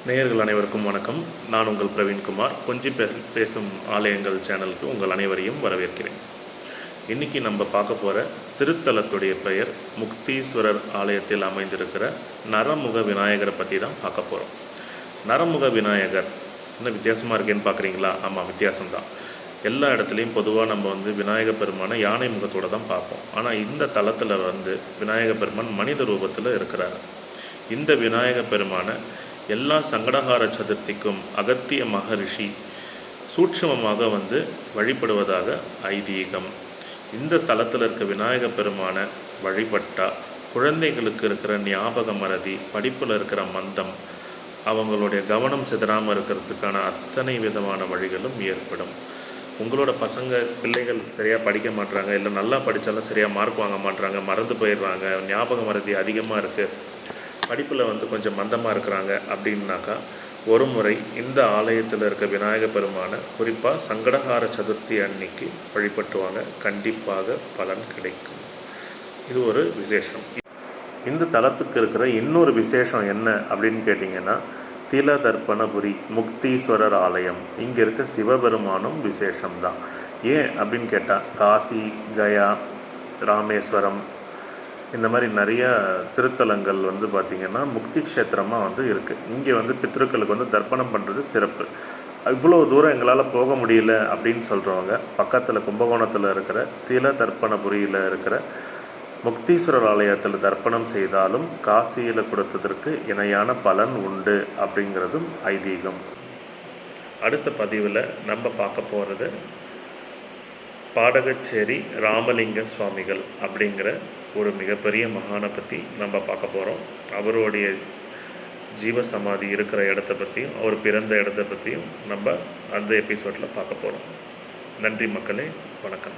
நேயர்கள் அனைவருக்கும் வணக்கம். நான் உங்கள் பிரவீன்குமார். கொஞ்சம் பேசும் ஆலயங்கள் சேனலுக்கு உங்கள் அனைவரையும் வரவேற்கிறேன். இன்றைக்கி நம்ம பார்க்க போகிற திருத்தலத்துடைய பெயர் முக்தீஸ்வரர் ஆலயத்தில் அமைந்திருக்கிற நரமுக விநாயகரை பற்றி தான் பார்க்க போகிறோம். நரமுக விநாயகர் என்ன வித்தியாசமாக இருக்கேன்னு பார்க்குறீங்களா? ஆமாம், வித்தியாசம்தான். எல்லா இடத்துலையும் பொதுவாக நம்ம விநாயகர் பெருமானை யானை முகத்தோடு தான் பார்ப்போம். ஆனால் இந்த தலத்தில் விநாயகர் பெருமான் மனித ரூபத்தில் இருக்கிறார். இந்த விநாயகர் பெருமானை எல்லா சங்கடஹார சதுர்த்திக்கும் அகத்திய மகரிஷி சூட்சமமாக வழிபடுவதாக ஐதீகம். இந்த தலத்தில் இருக்க விநாயகர் பெருமானை வழிபட்டால் குழந்தைகளுக்கு இருக்கிற ஞாபக மறதி, படிப்பில் இருக்கிற மந்தம், அவங்களுடைய கவனம் சிதறாமல் இருக்கிறதுக்கான அத்தனை விதமான வழிகளும் ஏற்படும். உங்களோட பிள்ளைகள் சரியாக படிக்க மாட்டுறாங்க, இல்லை நல்லா படித்தாலும் சரியாக மார்க் வாங்க மாட்டுறாங்க, மறந்து போயிடுறாங்க, ஞாபக மறதி அதிகமாக இருக்குது, படிப்பில் கொஞ்சம் மந்தமாக இருக்கிறாங்க அப்படின்னாக்கா ஒரு முறை இந்த ஆலயத்தில் இருக்க விநாயகர் பெருமானை குறிப்பாக சங்கடஹார சதுர்த்தி அன்னைக்கு வழிபட்டுவாங்க. கண்டிப்பாக பலன் கிடைக்கும். இது ஒரு விசேஷம். இந்த தலத்துக்கு இருக்கிற இன்னொரு விசேஷம் என்ன அப்படின்னு கேட்டிங்கன்னா, திலதர்ப்பணபுரி முக்தீஸ்வரர் ஆலயம். இங்கே இருக்க சிவபெருமானும் விசேஷம்தான். ஏன் அப்படின்னு கேட்டால், காசி, கயா, ராமேஸ்வரம் இந்த மாதிரி நிறைய திருத்தலங்கள் பார்த்திங்கன்னா முக்தி க்ஷேத்திரமாக இருக்குது. இங்கே பித்ருக்களுக்கு தர்ப்பணம் பண்ணுறது சிறப்பு. இவ்வளோ தூரம் எங்களால் போக முடியல அப்படின்னு சொல்கிறவங்க பக்கத்தில் கும்பகோணத்தில் இருக்கிற திலதர்ப்பணபுரியில் இருக்கிற முக்தீஸ்வரர் ஆலயத்தில் தர்ப்பணம் செய்தாலும் காசியில் கொடுத்ததற்கு இணையான பலன் உண்டு அப்படிங்கிறதும் ஐதீகம். அடுத்த பதிவில் நம்ம பார்க்க போகிறது பாடகச்சேரி ராமலிங்க சுவாமிகள் அப்படிங்கிற ஒரு மிகப்பெரிய மகானை பற்றி நம்ம பார்க்க போகிறோம். அவருடைய ஜீவசமாதி இருக்கிற இடத்த பற்றியும் அவர் பிறந்த இடத்த பற்றியும் நம்ம அந்த எபிசோடில் பார்க்க போகிறோம். நன்றி மக்களே, வணக்கம்.